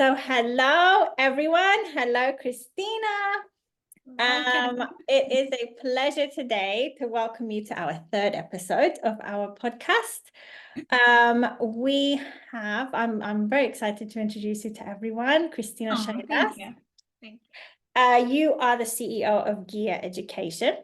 So hello, everyone. Hello, Christina. It is a pleasure today to welcome you to our third episode of our podcast. I'm very excited to introduce you to everyone. Christina Shailas. Thank you. Thank you. You are the CEO of Gear Education.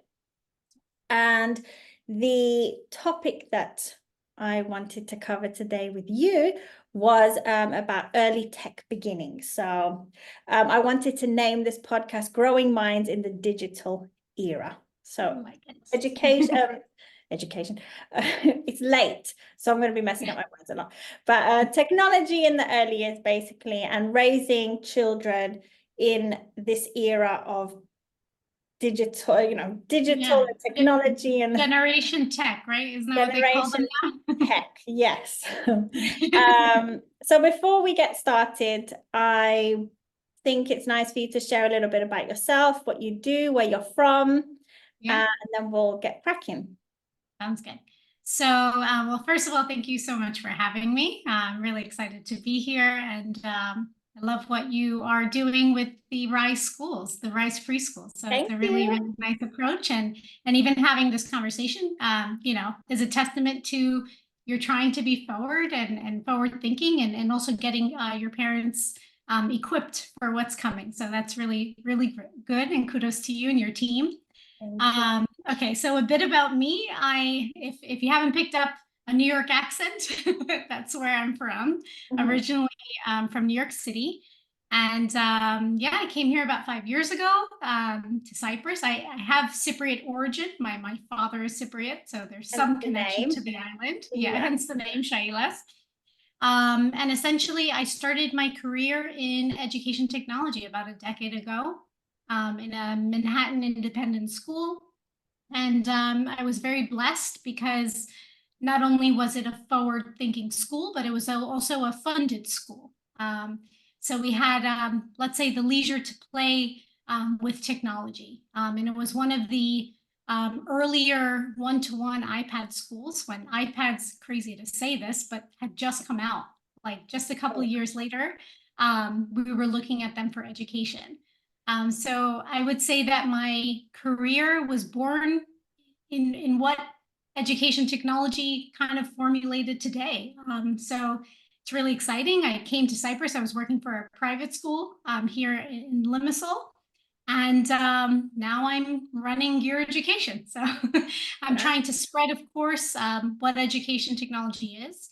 And the topic that I wanted to cover today with you was about early tech beginnings. So I wanted to name this podcast Growing Minds in the Digital Era. So education, it's late, so I'm going to be messing up my words a lot. But technology in the early years, basically, and raising children in this era of digital and technology and generation tech, right? Isn't that what they call them now? Tech, yes. So before we get started, I think it's nice for you to share a little bit about yourself, what you do, where you're from, and then we'll get cracking. Sounds good. So, well, first of all, thank you so much for having me. I'm really excited to be here, and I love what you are doing with the RISE schools, the RISE preschools. So it's a really, really nice approach, and even having this conversation, is a testament to you're trying to be forward and forward thinking, and also getting your parents equipped for what's coming. So that's really, really good, and kudos to you and your team. Okay, so a bit about me. If you haven't picked up a New York accent, that's where I'm from. Originally from New York City. And I came here about 5 years ago to Cyprus. I have Cypriot origin. My father is Cypriot, so there's some connection to the island. Hence the name Shailas. And essentially, I started my career in education technology about a decade ago in a Manhattan independent school. And I was very blessed because not only was it a forward-thinking school, but it was also a funded school. So we had, let's say, the leisure to play with technology. And it was one of the earlier one-to-one iPad schools when iPads, crazy to say this, but had just come out. Like just a couple of years later, we were looking at them for education. So I would say that my career was born in what education technology kind of formulated today. So it's really exciting. I came to Cyprus. I was working for a private school here in Limassol. And now I'm running Gear Education. So I'm trying to spread, of course, what education technology is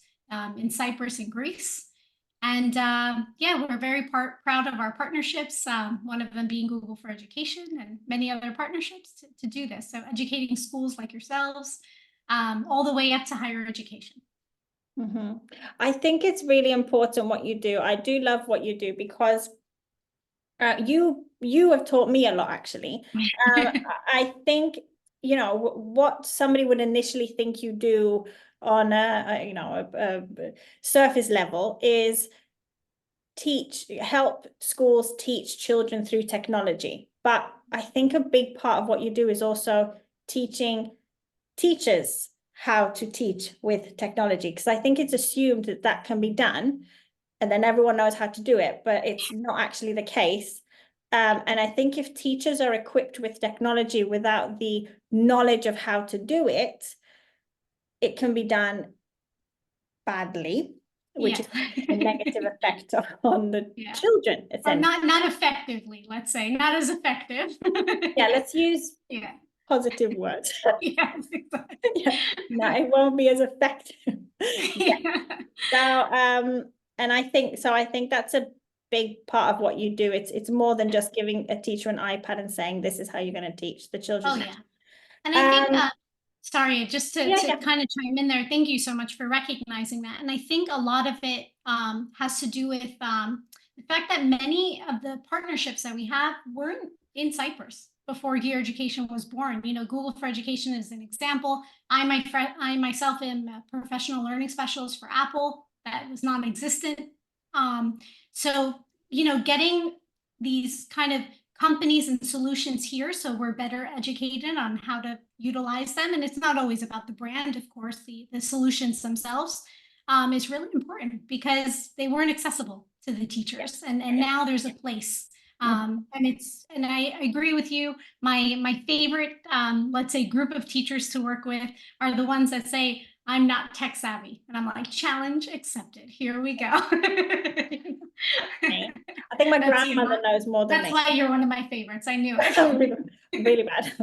in Cyprus and Greece. And we're very proud of our partnerships, one of them being Google for Education and many other partnerships to do this. So educating schools like yourselves all the way up to higher education. I think it's really important what you do. I do love what you do because you have taught me a lot, actually. I think, what somebody would initially think you do on a surface level is help schools teach children through technology. But I think a big part of what you do is also teaching teachers how to teach with technology, because I think it's assumed that can be done and then everyone knows how to do it, but it's not actually the case. And I think if teachers are equipped with technology without the knowledge of how to do it, it can be done badly, which is a negative effect on the children. Or not effectively, let's say, not as effective. Let's use positive words. Yes, exactly. No, it won't be as effective. So, and I think that's a big part of what you do. It's more than just giving a teacher an iPad and saying, this is how you're going to teach the children. And I think, sorry, just to kind of chime in there, thank you so much for recognizing that. And I think a lot of it has to do with the fact that many of the partnerships that we have weren't in Cyprus before Gear Education was born. Google for Education is an example. I myself am a professional learning specialist for Apple. That was non-existent. So, getting these kind of companies and solutions here so we're better educated on how to utilize them. And it's not always about the brand, of course, the solutions themselves is really important because they weren't accessible to the teachers. And now there's a place. And I agree with you. My favorite, let's say, group of teachers to work with are the ones that say, I'm not tech savvy. And I'm like, challenge accepted. Here we go. I think my grandmother knows more than me. That's why you're one of my favorites. I knew it. Really bad.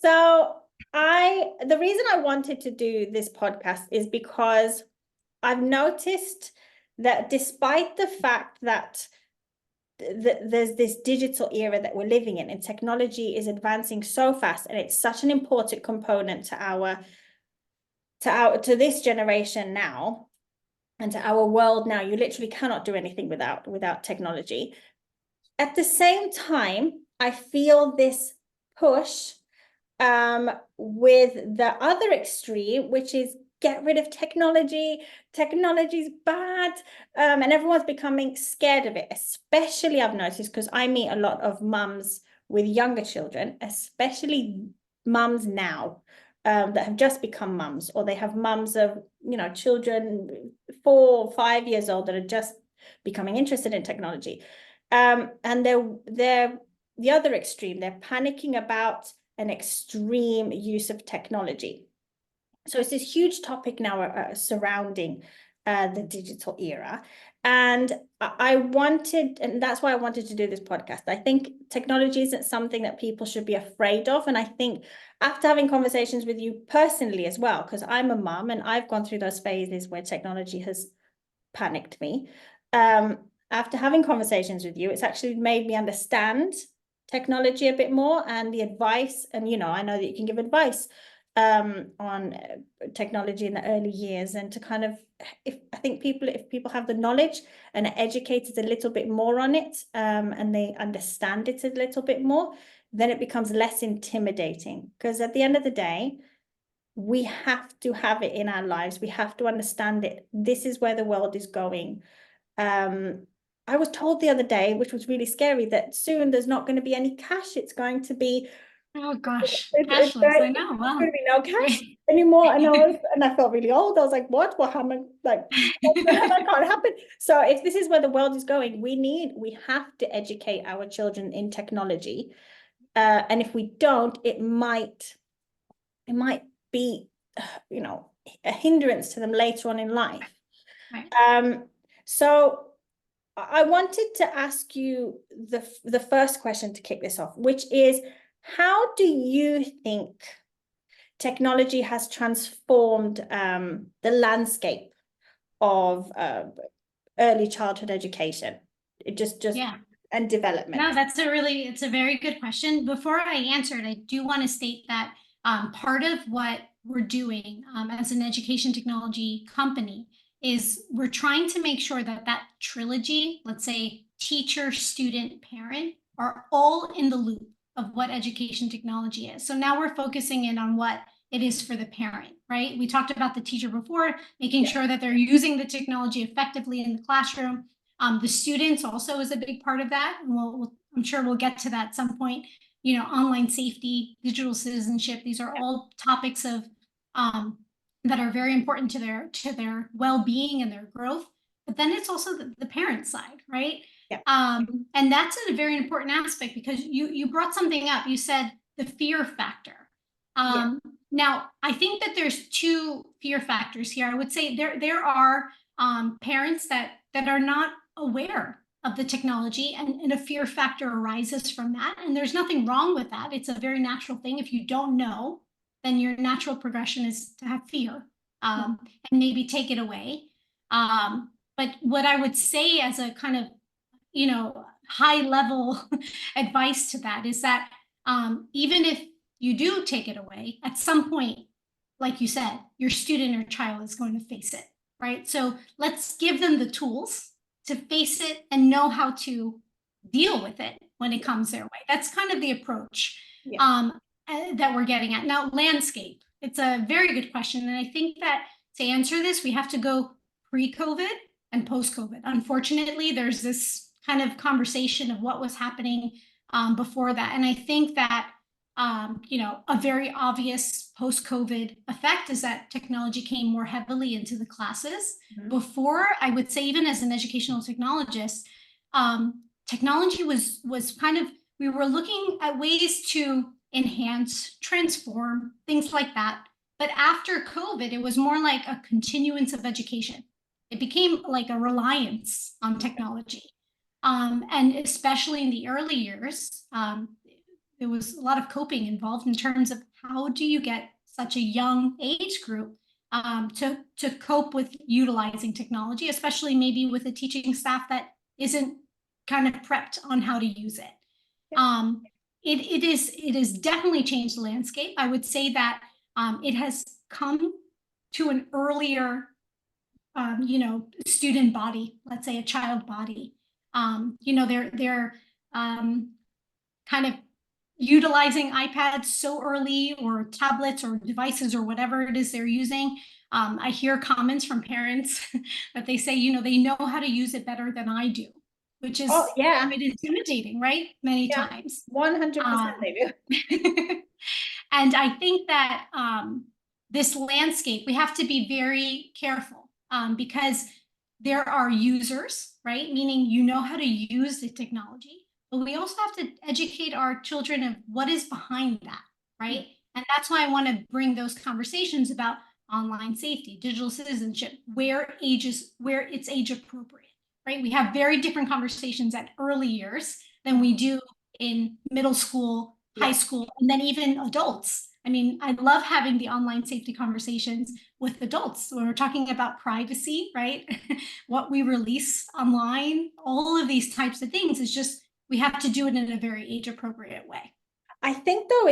So the reason I wanted to do this podcast is because I've noticed that despite the fact that there's this digital era that we're living in, and technology is advancing so fast, and it's such an important component to this generation now, and to our world now. You literally cannot do anything without technology. At the same time, I feel this push with the other extreme, which is get rid of technology. Technology's bad, and everyone's becoming scared of it. Especially, I've noticed, because I meet a lot of mums with younger children, especially mums now that have just become mums, or they have mums of children 4 or 5 years old that are just becoming interested in technology. And they're the other extreme. They're panicking about an extreme use of technology. So it's this huge topic now surrounding the digital era. And that's why I wanted to do this podcast. I think technology isn't something that people should be afraid of. And I think after having conversations with you personally as well, because I'm a mum and I've gone through those phases where technology has panicked me. After having conversations with you, it's actually made me understand technology a bit more, and the advice. And, I know that you can give advice on technology in the early years, and to kind of, if people have the knowledge and are educated a little bit more on it, and they understand it a little bit more, then it becomes less intimidating. Because at the end of the day, we have to have it in our lives. We have to understand it. This is where the world is going. I was told the other day, which was really scary, that soon there's not going to be any cash. It's going to be, oh gosh, cashless. I know. Wow. There's going to be no cash anymore. And I felt really old. I was like, what? What happened? Like, that can't happen. So if this is where the world is going, we have to educate our children in technology. And if we don't, it might be, a hindrance to them later on in life. Right. So I wanted to ask you the first question to kick this off, which is, how do you think technology has transformed the landscape of early childhood education? And development? No, it's a very good question. Before I answer it, I do want to state that part of what we're doing as an education technology company is we're trying to make sure that trilogy, let's say teacher, student, parent, are all in the loop of what education technology is. So now we're focusing in on what it is for the parent, right? We talked about the teacher before, making sure that they're using the technology effectively in the classroom. The students also is a big part of that. And I'm sure we'll get to that at some point. Online safety, digital citizenship, these are all topics of that are very important to their well-being and their growth. But then it's also the parent side, right? Yeah. And that's a very important aspect, because you brought something up. You said the fear factor. Now, I think that there's two fear factors here. I would say there are parents that are not aware of the technology, and a fear factor arises from that. And there's nothing wrong with that. It's a very natural thing. If you don't know, then your natural progression is to have fear and maybe take it away. But what I would say as a kind of, high level advice to that is that even if you do take it away, at some point, like you said, your student or child is going to face it, right? So let's give them the tools to face it and know how to deal with it when it comes their way. That's kind of the approach that we're getting at. Now, landscape, it's a very good question. And I think that to answer this, we have to go pre-COVID and post-COVID. Unfortunately, there's this kind of conversation of what was happening before that. And I think that a very obvious post-COVID effect is that technology came more heavily into the classes. Before, I would say, even as an educational technologist, technology was kind of, we were looking at ways to enhance, transform, things like that. But after COVID, it was more like a continuance of education. It became like a reliance on technology. And especially in the early years, there was a lot of coping involved in terms of how do you get such a young age group to cope with utilizing technology, especially maybe with a teaching staff that isn't kind of prepped on how to use it. It has definitely changed the landscape. I would say that it has come to an earlier student body, let's say a child body. They're kind of utilizing iPads so early, or tablets or devices or whatever it is they're using. I hear comments from parents that they say, they know how to use it better than I do, which is a bit intimidating, right? Many times. 100% they do. And I think that this landscape, we have to be very careful because there are users, right? Meaning how to use the technology, but we also have to educate our children of what is behind that, right? And that's why I want to bring those conversations about online safety, digital citizenship, where it's age appropriate, right? We have very different conversations at early years than we do in middle school, high school, and then even adults. I mean, I love having the online safety conversations with adults when we're talking about privacy, right? What we release online, all of these types of things is just, we have to do it in a very age appropriate way. I think though,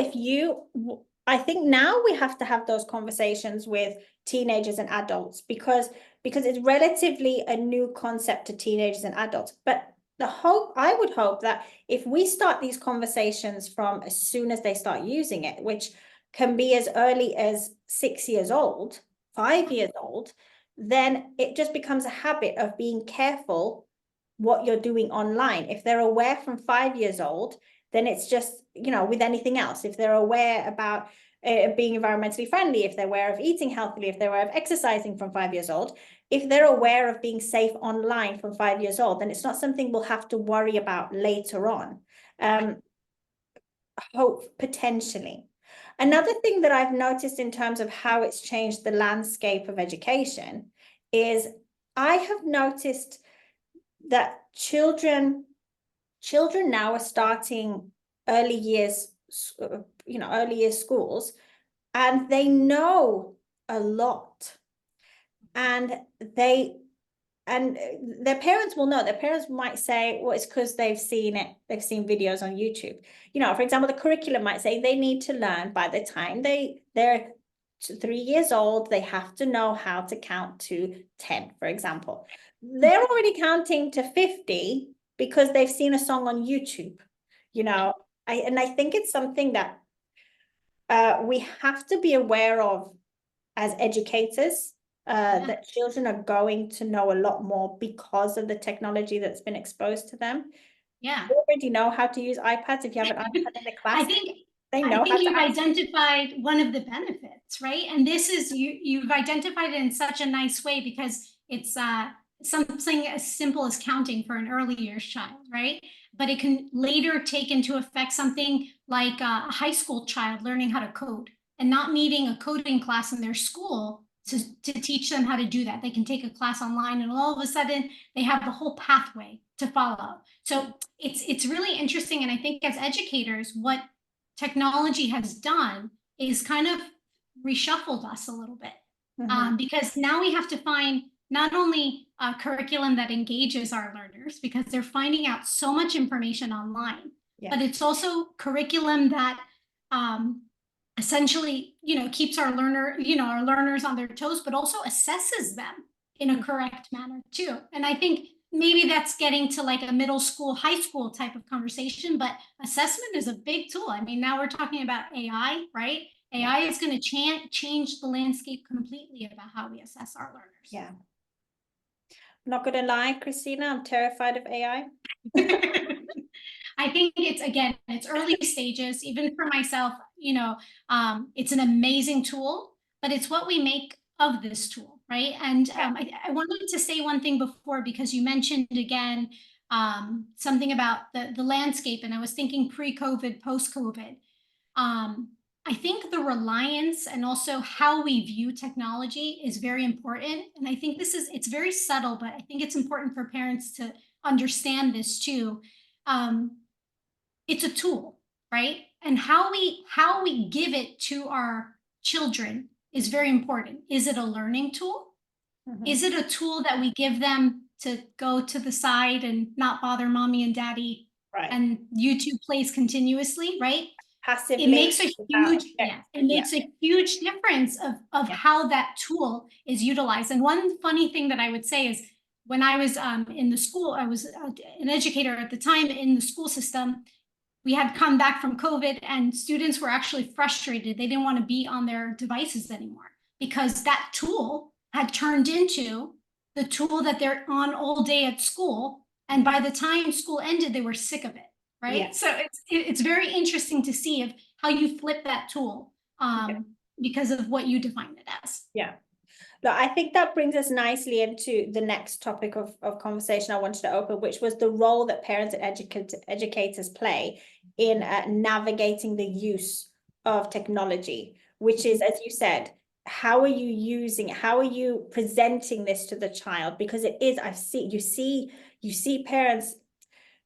I think now we have to have those conversations with teenagers and adults because it's relatively a new concept to teenagers and adults. But I would hope that if we start these conversations from as soon as they start using it, which can be as early as 6 years old, 5 years old, then it just becomes a habit of being careful what you're doing online. If they're aware from 5 years old, then it's just, with anything else. If they're aware about being environmentally friendly, if they're aware of eating healthily, if they're aware of exercising from 5 years old, if they're aware of being safe online from 5 years old, then it's not something we'll have to worry about later on. Hope potentially. Another thing that I've noticed in terms of how it's changed the landscape of education is I have noticed that children now are starting early years schools, and they know a lot, and their parents will know. Their parents might say, well, it's because they've seen videos on YouTube. For example, the curriculum might say they need to learn by the time they're 3 years old, they have to know how to count to 10, for example. They're already counting to 50 because they've seen a song on YouTube. I think it's something that we have to be aware of as educators, that children are going to know a lot more because of the technology that's been exposed to them. Yeah. You already know how to use iPads. If you have an iPad in the class, I think you've identified one of the benefits, right? And this is, you've identified it in such a nice way because it's something as simple as counting for an early years child, right? But it can later take into effect something like a high school child learning how to code and not needing a coding class in their school to teach them how to do that. They can take a class online and all of a sudden they have the whole pathway to follow. So it's really interesting. And I think as educators, what technology has done is kind of reshuffled us a little bit. Because now we have to find not only a curriculum that engages our learners, because they're finding out so much information online, but it's also curriculum that essentially, keeps our learners on their toes, but also assesses them in a correct manner too. And I think maybe that's getting to like a middle school, high school type of conversation, but assessment is a big tool. I mean, now we're talking about AI, right? AI is going to change the landscape completely about how we assess our learners. Yeah. I'm not going to lie, Christina, I'm terrified of AI. I think it's, again, it's early stages, even for myself, it's an amazing tool, but it's what we make of this tool, right? And I wanted to say one thing before, because you mentioned again, something about the landscape, and I was thinking pre-COVID, post-COVID. I think the reliance and also how we view technology is very important. And I think it's very subtle, but I think it's important for parents to understand this too. Um, it's a tool, right? And how we give it to our children is very important. Is it a learning tool? Is it a tool that we give them to go to the side and not bother mommy and daddy, Right. and YouTube plays continuously, right? Passively. It makes a huge, Yeah. it makes a huge difference of how that tool is utilized. And one funny thing that I would say is, when I was in the school, I was an educator at the time in the school system. We had come back from COVID, and students were actually frustrated. They didn't want to be on their devices anymore, because that tool had turned into the tool that they're on all day at school. And by the time school ended, they were sick of it, right? Yeah. So it's very interesting to see of how you flip that tool because of what you define it as. Yeah. No, I think that brings us nicely into the next topic of conversation I wanted to open, which was the role that parents and educators play in navigating the use of technology, which is, as you said, how are you using it? How are you presenting this to the child? Because it is, you see parents,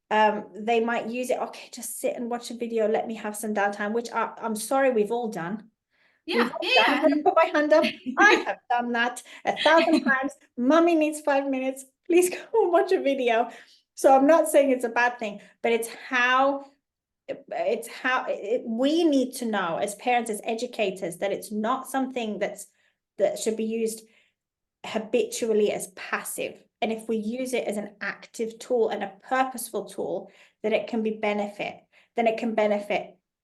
they might use it, okay, just sit and watch a video, let me have some downtime, which I'm sorry, we've all done. Yeah, I'm going to put my hand up. I have done that 1,000 times. Mommy needs 5 minutes. Please go and watch a video. So I'm not saying it's a bad thing, but it's how we need to know as parents, as educators, that it's not something that should be used habitually as passive. And if we use it as an active tool and a purposeful tool, then it can benefit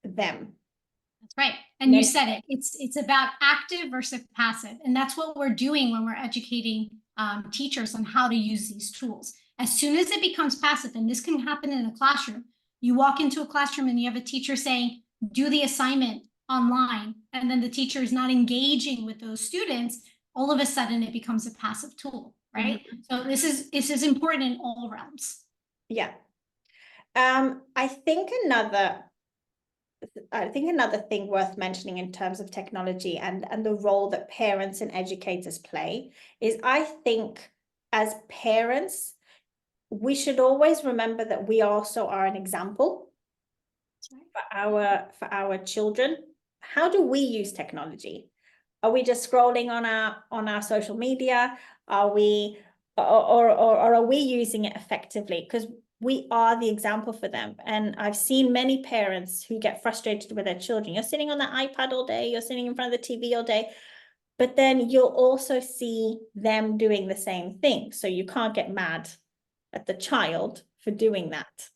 them. That's right. And you said it. It's about active versus passive. And that's what we're doing when we're educating teachers on how to use these tools. As soon as it becomes passive, and this can happen in a classroom, you walk into a classroom and you have a teacher saying, do the assignment online, and then the teacher is not engaging with those students, all of a sudden it becomes a passive tool, right? So this is important in all realms. Yeah. I think another thing worth mentioning in terms of technology and the role that parents and educators play is, I think as parents, we should always remember that we also are an example for our children. How do we use technology? Are we just scrolling on our social media? Are we or are we using it effectively? Because we are the example for them. And I've seen many parents who get frustrated with their children. You're sitting on the iPad all day, you're sitting in front of the TV all day, but then you'll also see them doing the same thing. So you can't get mad at the child for doing that.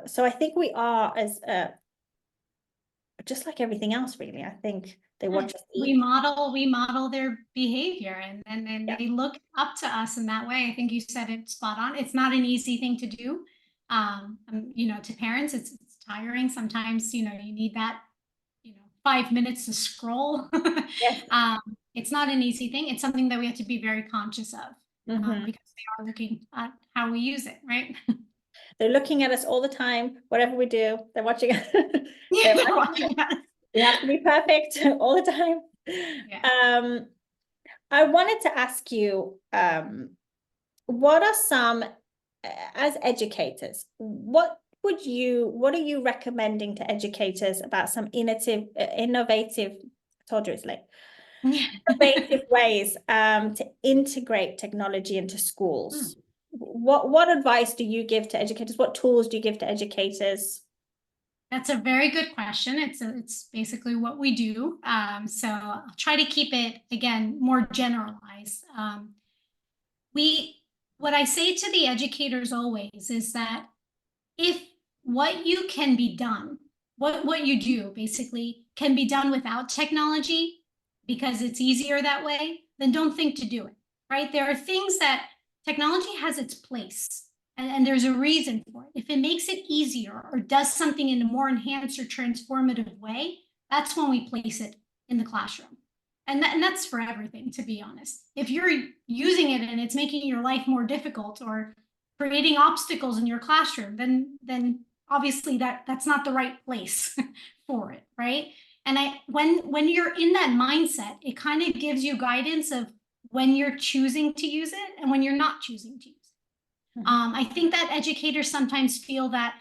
So I think we are, as just like everything else, really. I think they watch us eat. We model their behavior, and then they look up to us in that way. I think you said it spot on. It's not an easy thing to do. To parents, it's tiring. Sometimes, you need that, 5 minutes to scroll. It's not an easy thing. It's something that we have to be very conscious of, because they are looking at how we use it, right? They're looking at us all the time. Whatever we do, they're watching us. Yeah, they're watching us. We have to be perfect all the time. Yeah. I wanted to ask you, what are some, as educators, what are you recommending to educators about some innovative, I told you it's late, innovative ways to integrate technology into schools? What advice do you give to educators? What tools do you give to educators? That's a very good question. It's basically what we do. So I'll try to keep it, again, more generalized. What I say to the educators always is that if what you can be done, what you do basically can be done without technology, because it's easier that way, then don't think to do it, right? There are things that technology has its place. and there's a reason for it. If it makes it easier or does something in a more enhanced or transformative way, that's when we place it in the classroom. And that's for everything, to be honest. If you're using it and it's making your life more difficult or creating obstacles in your classroom, then obviously that's not the right place for it, right? And when you're in that mindset, it kind of gives you guidance of when you're choosing to use it and when you're not choosing to use it. I think that educators sometimes feel that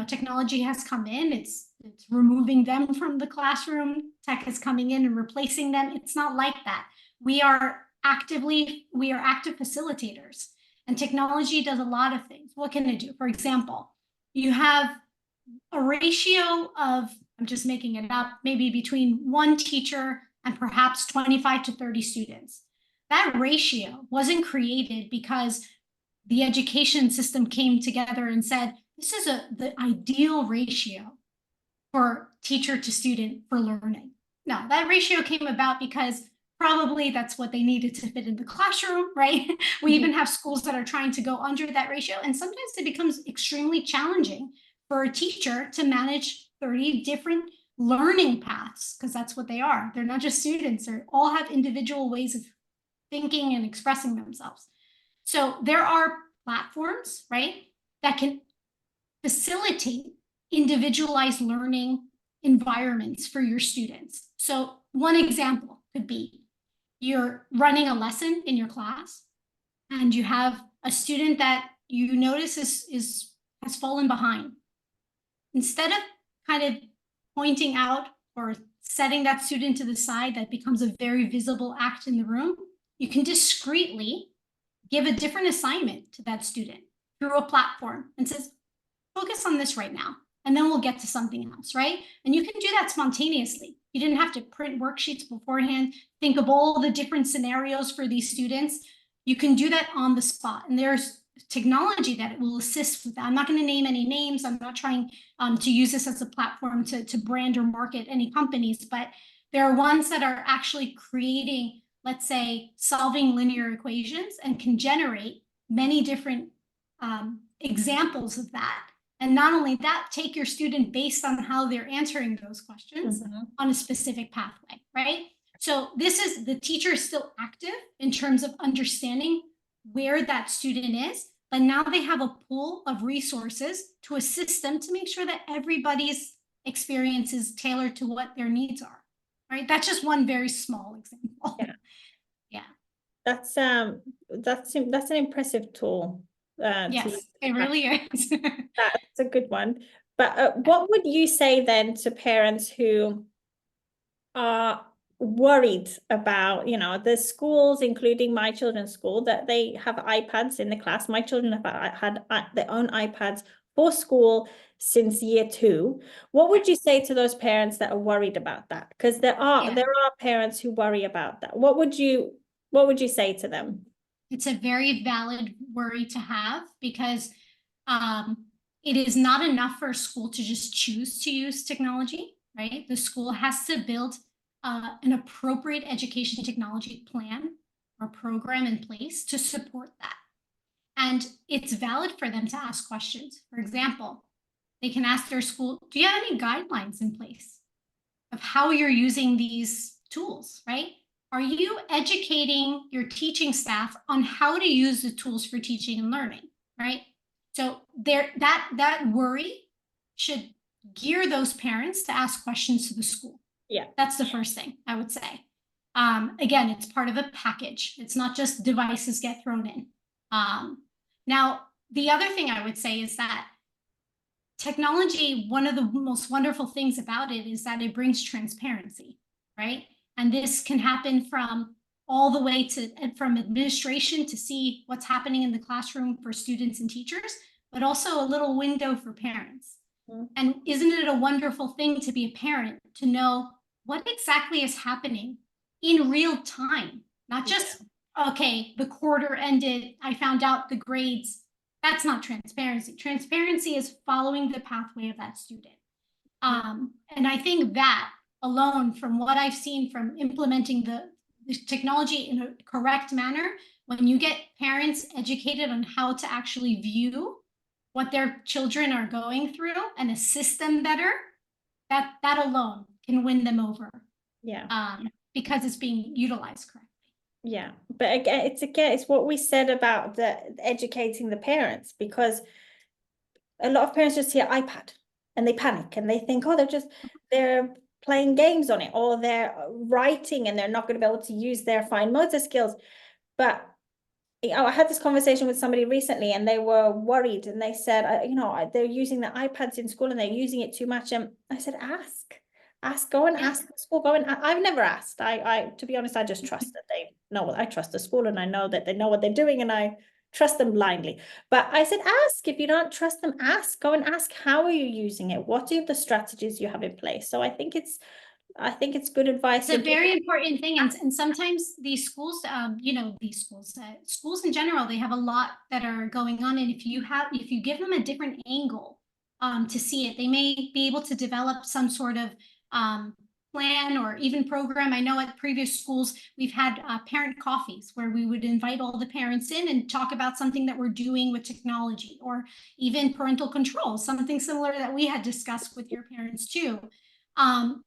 technology has come in, it's removing them from the classroom, tech is coming in and replacing them. It's not like that. We are active facilitators, and technology does a lot of things. What can it do? For example, you have a ratio of, I'm just making it up, maybe between one teacher and perhaps 25 to 30 students. That ratio wasn't created because the education system came together and said, this is the ideal ratio for teacher to student for learning. No, that ratio came about because probably that's what they needed to fit in the classroom, right? We even have schools that are trying to go under that ratio, and sometimes it becomes extremely challenging for a teacher to manage 30 different learning paths, because that's what they are. They're not just students, they all have individual ways of thinking and expressing themselves. So there are platforms, right, that can facilitate individualized learning environments for your students. So one example could be you're running a lesson in your class and you have a student that you notice has fallen behind. Instead of kind of pointing out or setting that student to the side, that becomes a very visible act in the room, you can discreetly give a different assignment to that student through a platform and says, focus on this right now, and then we'll get to something else, right? And you can do that spontaneously. You didn't have to print worksheets beforehand, think of all the different scenarios for these students. You can do that on the spot. And there's technology that will assist with that. I'm not going to name any names. I'm not trying to use this as a platform to brand or market any companies, but there are ones that are actually creating, let's say, solving linear equations and can generate many different examples of that. And not only that, take your student based on how they're answering those questions on a specific pathway, right? So this is, the teacher is still active in terms of understanding where that student is, but now they have a pool of resources to assist them to make sure that everybody's experience is tailored to what their needs are, right? That's just one very small example. Yeah. That's an impressive tool. Yes, it really is. That's a good one. But what would you say then to parents who are worried about, the schools, including my children's school, that they have iPads in the class? My children have had their own iPads for school since year 2. What would you say to those parents that are worried about that? Because there are parents who worry about that. What would you say to them? It's a very valid worry to have, because it is not enough for a school to just choose to use technology, right? The school has to build an appropriate education technology plan or program in place to support that. And it's valid for them to ask questions. For example, they can ask their school, do you have any guidelines in place of how you're using these tools, right? Are you educating your teaching staff on how to use the tools for teaching and learning, right? So that worry should gear those parents to ask questions to the school. Yeah. That's the first thing I would say. Again, it's part of a package. It's not just devices get thrown in. Now, the other thing I would say is that technology, one of the most wonderful things about it is that it brings transparency, right? And this can happen from all the way to, from administration to see what's happening in the classroom for students and teachers, but also a little window for parents. And isn't it a wonderful thing to be a parent, to know what exactly is happening in real time? Not just, okay, the quarter ended, I found out the grades. That's not transparency. Transparency is following the pathway of that student. And I think that alone, from what I've seen from implementing the technology in a correct manner, when you get parents educated on how to actually view what their children are going through and assist them better, that alone can win them over. Yeah. Because it's being utilized correctly. Yeah, but again, it's what we said about the educating the parents, because a lot of parents just hear iPad and they panic and they think, oh, they're playing games on it, or they're writing and they're not going to be able to use their fine motor skills. But I had this conversation with somebody recently and they were worried and they said, they're using the iPads in school and they're using it too much. And I said, go and ask the school. I've never asked. To be honest, I just trust that they know what I trust the school, and I know that they know what they're doing, and I trust them blindly. But I said, ask. If you don't trust them, ask. Go and ask, how are you using it? What are the strategies you have in place? So I think it's good advice. It's a very important thing. And sometimes these schools, schools in general, they have a lot that are going on. And if you give them a different angle to see it, they may be able to develop some sort of plan or even program. I know at previous schools, we've had parent coffees where we would invite all the parents in and talk about something that we're doing with technology, or even parental control, something similar that we had discussed with your parents too.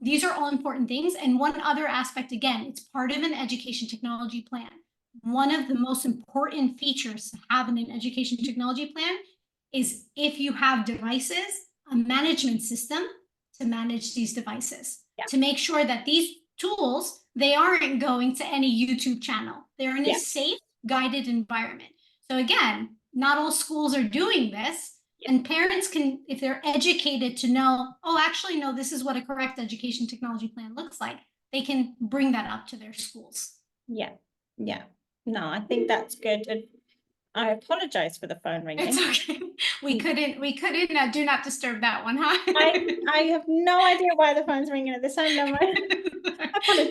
These are all important things. And one other aspect, again, it's part of an education technology plan. One of the most important features to have in an education technology plan is, if you have devices, a management system to manage these devices, to make sure that these tools, they aren't going to any YouTube channel. They're in a safe, guided environment. So again, not all schools are doing this. And parents can, if they're educated to know, oh, actually, no, this is what a correct education technology plan looks like, they can bring that up to their schools. Yeah. No, I think that's good. And I apologize for the phone ringing. It's okay. We couldn't do not disturb that one, huh? I have no idea why the phone's ringing at this time. No, I apologize.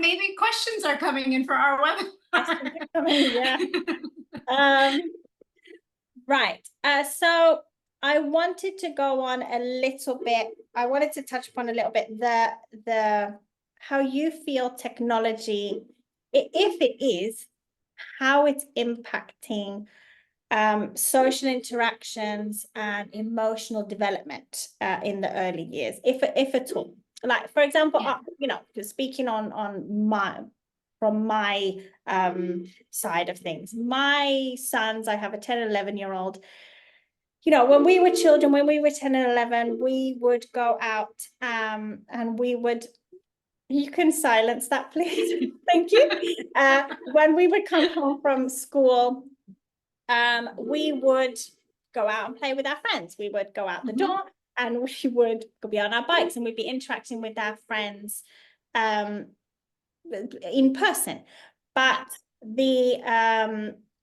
Maybe questions are coming in for our webinar. Right. So I wanted to go on a little bit. I wanted to touch upon a little bit the how you feel technology, if it is, how it's impacting social interactions and emotional development in the early years, if at all. Like, for example, speaking from my side of things, my sons, I have a 10 and 11-year-old. When we were children, when we were 10 and 11, we would go out and we would, you can silence that, please. Thank you. When we would come home from school, we would go out and play with our friends. We would go out the door and we would be on our bikes and we'd be interacting with our friends in person. But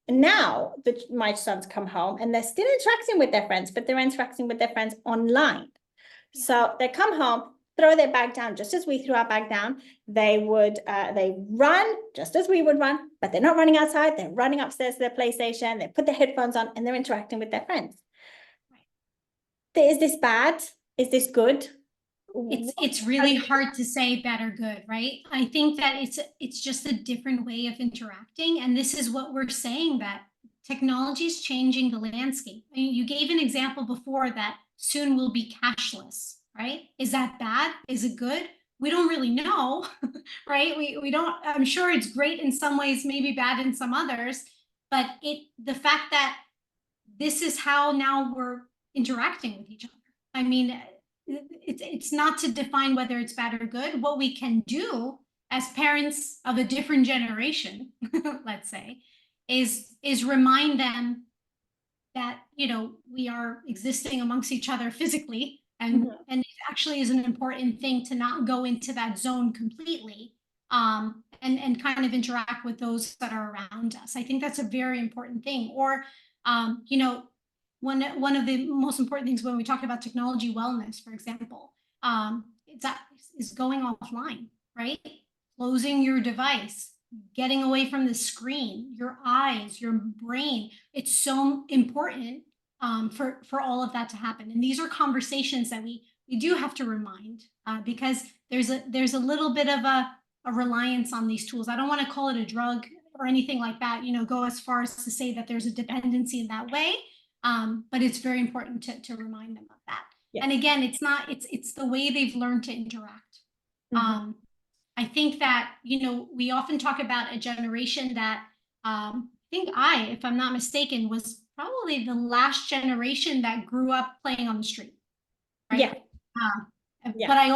now that my sons come home and they're still interacting with their friends, but they're interacting with their friends online. So they come home, throw their bag down just as we threw our bag down. They run just as we would run, but they're not running outside. They're running upstairs to their PlayStation. They put their headphones on and they're interacting with their friends. Is this bad? Is this good? It's really hard to say bad or good, right? I think that it's just a different way of interacting. And this is what we're saying, that technology is changing the landscape. I mean, you gave an example before that soon will be cashless, right? Is that bad? Is it good? We don't really know, right? We don't, I'm sure it's great in some ways, maybe bad in some others, but the fact that this is how now we're interacting with each other. I mean, it's not to define whether it's bad or good. What we can do as parents of a different generation, let's say, is remind them that, we are existing amongst each other physically, and it actually is an important thing to not go into that zone completely, and kind of interact with those that are around us. I think that's a very important thing. Or, one of the most important things when we talk about technology wellness, for example, is going offline, right? Closing your device, getting away from the screen, your eyes, your brain. It's so important for all of that to happen. And these are conversations that we do have to remind, because there's a little bit of a a reliance on these tools. I don't want to call it a drug or anything like that, go as far as to say that there's a dependency in that way. But it's very important to remind them of that. Yes. And again, it's the way they've learned to interact. I think that, we often talk about a generation that I think if I'm not mistaken, was probably the last generation that grew up playing on the street, right? Yeah. But I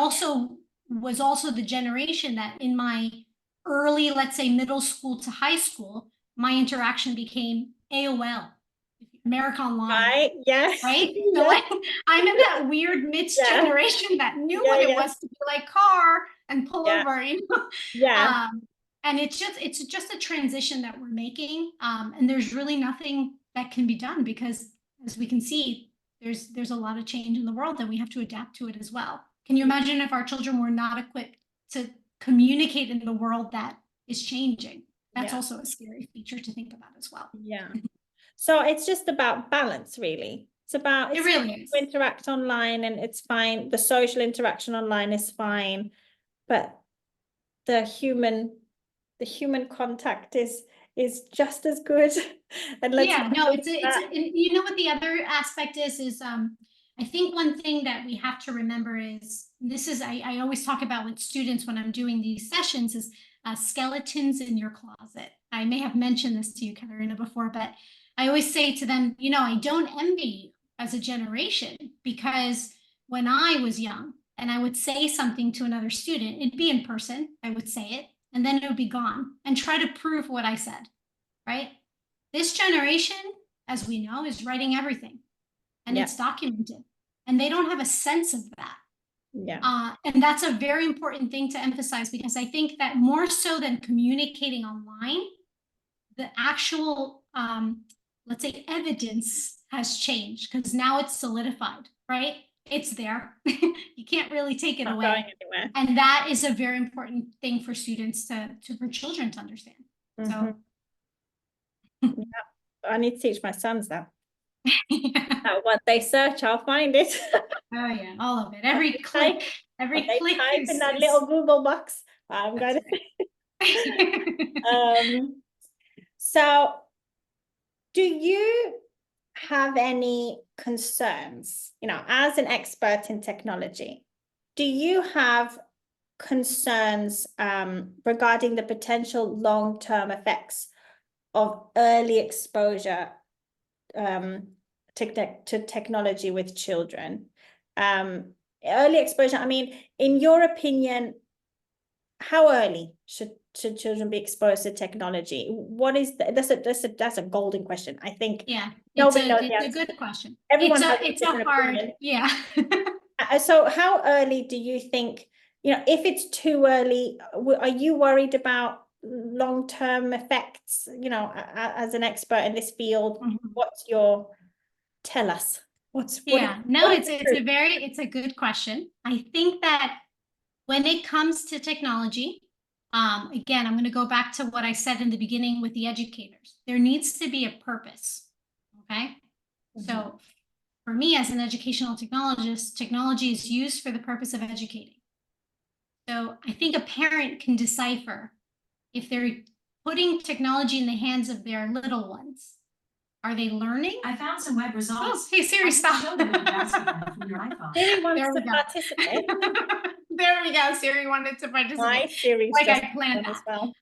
was also the generation that in my early, let's say middle school to high school, my interaction became AOL, America Online. Right, yes. Right? So like, I'm in that weird mixed generation that knew what it was to be like car and pull over, and it's just a transition that we're making. And there's really nothing that can be done because, as we can see, there's a lot of change in the world and we have to adapt to it as well. Can you imagine if our children were not equipped to communicate in the world that is changing? That's also a scary feature to think about as well. Yeah. So it's just about balance, really. It really is. To interact online and it's fine. The social interaction online is fine, but the human contact is just as good. And it's you know what the other aspect is I think one thing that we have to remember is I always talk about with students when I'm doing these sessions is skeletons in your closet. I may have mentioned this to you, Katerina, before, but I always say to them, I don't envy you as a generation, because when I was young and I would say something to another student, it'd be in person, I would say it, and then it would be gone and try to prove what I said, right? This generation, as we know, is writing everything and it's documented and they don't have a sense of that. And that's a very important thing to emphasize, because I think that more so than communicating online, the actual, let's say, evidence has changed, because now it's solidified, right? It's there. You can't really take it away. And that is a very important thing for students for children to understand. So I need to teach my sons that. What they search, I'll find it. Oh yeah, all of it. Every click type in that little Google box. I'm going to. So, do you have any concerns? As an expert in technology, do you have concerns regarding the potential long-term effects of early exposure to technology with children? Early exposure, I mean, in your opinion, how early should children be exposed to technology? What is that's a golden question, I think. It's a good question. Everyone it's a hard opinion. So how early do you think, if it's too early, are you worried about long-term effects, as an expert in this field? Tell us. It's a good question. I think that when it comes to technology, again, I'm going to go back to what I said in the beginning with the educators. There needs to be a purpose. Okay. So for me as an educational technologist, technology is used for the purpose of educating. So I think a parent can decipher if they're putting technology in the hands of their little ones. Are they learning? I found some web results. Oh, hey Siri, stop. Siri wants to participate. There we go. Siri wanted to participate. My Siri's like I planned that. As well.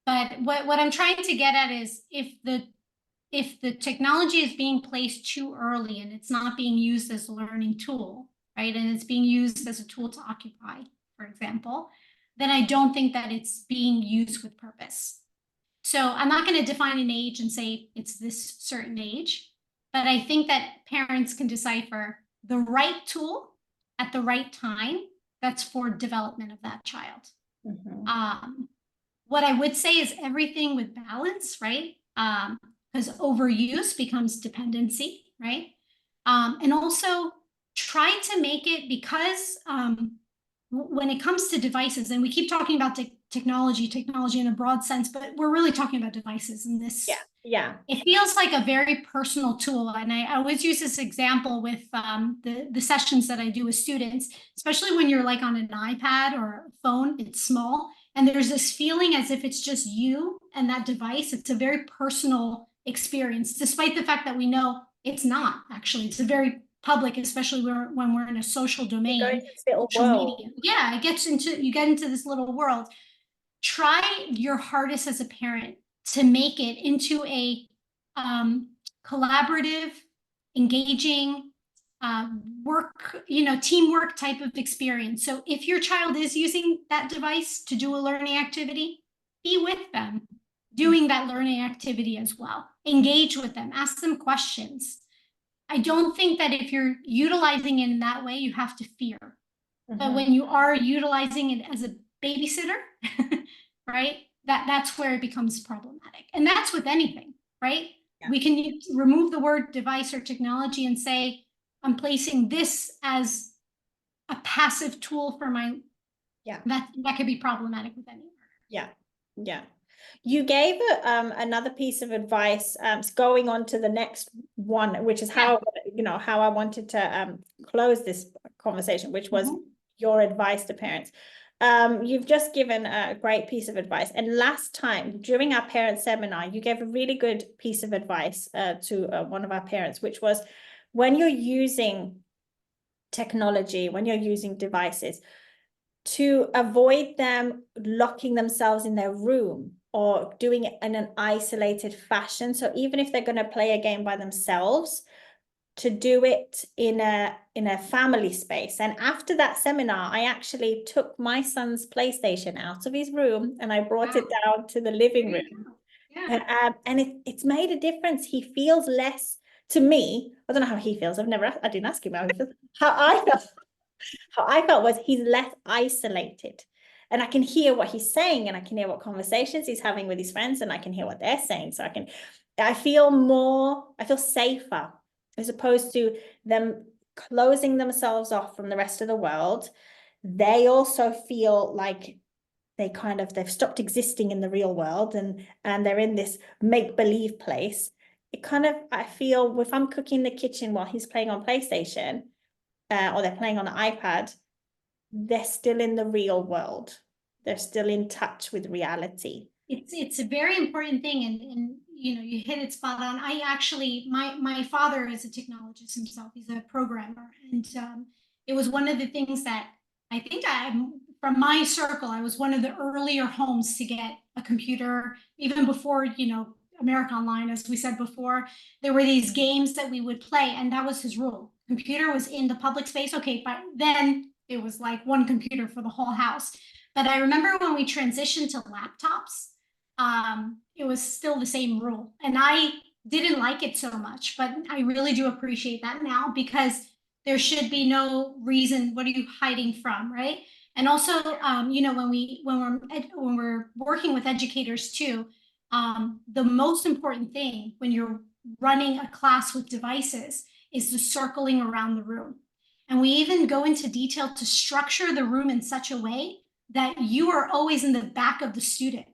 But what I'm trying to get at is if the technology is being placed too early and it's not being used as a learning tool, right? And it's being used as a tool to occupy, for example, then I don't think that it's being used with purpose. So I'm not going to define an age and say it's this certain age, but I think that parents can decipher the right tool at the right time that's for development of that child. What I would say is everything with balance, right? Because overuse becomes dependency, right? And also try to make it, because when it comes to devices, and we keep talking about technology in a broad sense, but we're really talking about devices in this. Yeah. It feels like a very personal tool. And I always use this example with the sessions that I do with students, especially when you're like on an iPad or a phone, it's small. And there's this feeling as if it's just you and that device. It's a very personal experience, despite the fact that we know it's not actually. It's a very public, especially when we're in a social domain. You go into this little social world. media. Yeah, you get into this little world. Try your hardest as a parent to make it into a collaborative, engaging, work, teamwork type of experience. So if your child is using that device to do a learning activity, be with them doing that learning activity as well. Engage with them, ask them questions. I don't think that if you're utilizing it in that way, you have to fear. But when you are utilizing it as a babysitter, right, that's where it becomes problematic. And that's with anything, right? Yeah. We can remove the word device or technology and say, I'm placing this as a passive tool for my, that could be problematic with any learner. Yeah. You gave another piece of advice going on to the next one, which is how I wanted to close this conversation, which was your advice to parents. You've just given a great piece of advice. And last time during our parent seminar, you gave a really good piece of advice to one of our parents, which was when you're using technology, when you're using devices, to avoid them locking themselves in their room or doing it in an isolated fashion. So even if they're going to play a game by themselves, to do it in a family space. And after that seminar, I actually took my son's PlayStation out of his room and I brought it down to the living room. And it's made a difference. He feels less, to me, I don't know how he feels. I didn't ask him how he feels. How I felt was he's less isolated. And I can hear what he's saying, and I can hear what conversations he's having with his friends, and I can hear what they're saying. So I feel safer, as opposed to them closing themselves off from the rest of the world. They also feel like they've stopped existing in the real world, and they're in this make-believe place. I feel if I'm cooking in the kitchen while he's playing on PlayStation, or they're playing on the iPad, they're still in the real world. They're still in touch with reality. It's a very important thing, and you hit it spot on. I actually, my father is a technologist himself. He's a programmer, and it was one of the things that I think from my circle, I was one of the earlier homes to get a computer, even before America Online, as we said before. There were these games that we would play, and that was his rule. Computer was in the public space. Okay, but then it was like one computer for the whole house. But I remember when we transitioned to laptops, it was still the same rule. And I didn't like it so much, but I really do appreciate that now, because there should be no reason. What are you hiding from, right? And also, when we're working with educators too, the most important thing when you're running a class with devices is the circling around the room. And we even go into detail to structure the room in such a way that you are always in the back of the student,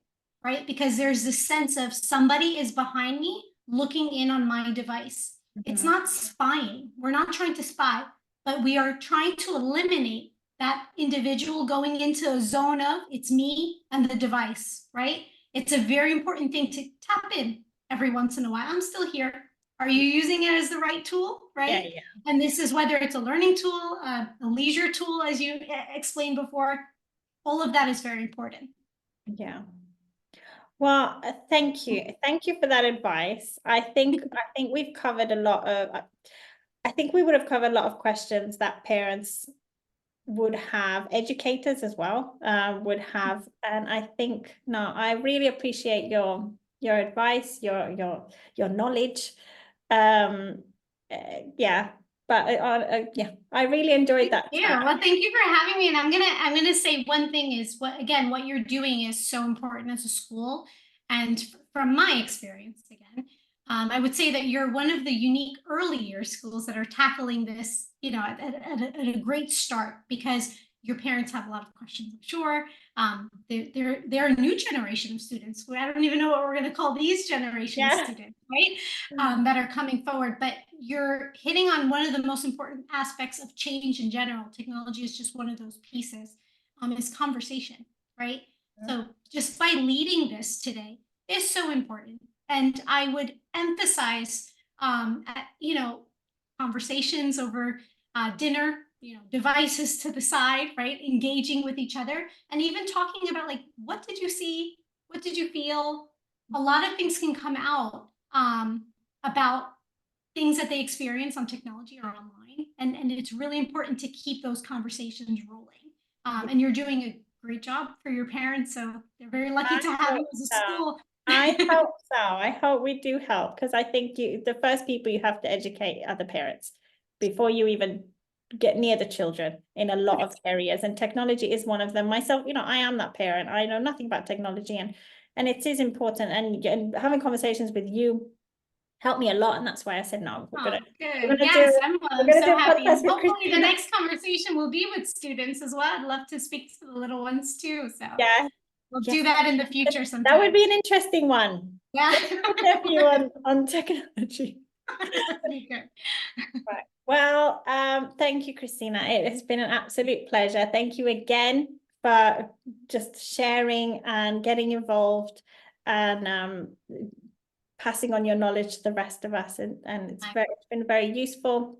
right? Because there's this sense of somebody is behind me looking in on my device. It's not spying. We're not trying to spy, but we are trying to eliminate that individual going into a zone of it's me and the device, right? It's a very important thing to tap in every once in a while. I'm still here. Are you using it as the right tool, right? Yeah. And this is whether it's a learning tool, a leisure tool, as you explained before. All of that is very important. Yeah. Well, thank you. Thank you for that advice. I think we've covered a lot of, I think we would have covered a lot of questions that parents would have, educators as well would have. And I think, I really appreciate your advice, your knowledge. Yeah. But I really enjoyed that. Yeah, well, thank you for having me. And I'm gonna say one thing is what you're doing is so important as a school. And from my experience, again, I would say that you're one of the unique early year schools that are tackling this, at a great start, because your parents have a lot of questions, I'm sure. They're a new generation of students. I don't even know what we're going to call these generation of students, right? That are coming forward. But you're hitting on one of the most important aspects of change in general. Technology is just one of those pieces, is conversation, right? So just by leading this today is so important. And I would emphasize, conversations over dinner, devices to the side, right? Engaging with each other, and even talking about, like, what did you see? What did you feel? A lot of things can come out about things that they experience on technology or online. And it's really important to keep those conversations rolling. And you're doing a great job for your parents. So they're very lucky to have you as a school. I hope so. I hope we do help, because I think the first people you have to educate are the parents before you even get near the children in a lot of areas. And technology is one of them. Myself, I am that parent. I know nothing about technology, and it is important. And having conversations with you helped me a lot, and that's why I said no. We're gonna yes, I'm so happy. And hopefully Christina. The next conversation will be with students as well. I'd love to speak to the little ones too. So yeah, we'll do that in the future sometime. That would be an interesting one. Yeah. on technology. That'd good. Right. Well, thank you, Christina. It has been an absolute pleasure. Thank you again for just sharing and getting involved and passing on your knowledge to the rest of us. And it's been very useful.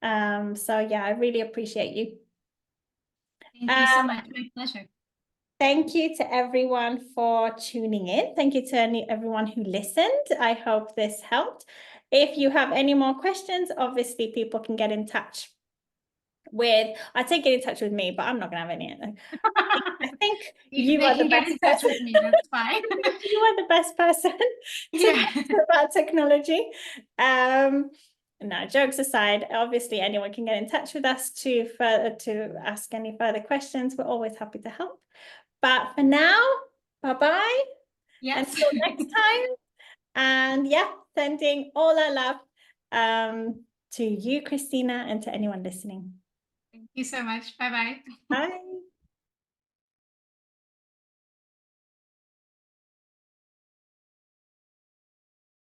So yeah, I really appreciate you. Thank you so much. My pleasure. Thank you to everyone for tuning in. Thank you to everyone who listened. I hope this helped. If you have any more questions, obviously people can get in touch I'd say get in touch with me, but I'm not going to have any. I think you are the best person. With me. That's fine. You are the best person to talk about technology. No, jokes aside, obviously anyone can get in touch with us to ask any further questions. We're always happy to help. But for now, bye-bye. Yes. Until next time. And yeah, sending all our love to you, Christina, and to anyone listening. Thank you so much. Bye-bye. Bye.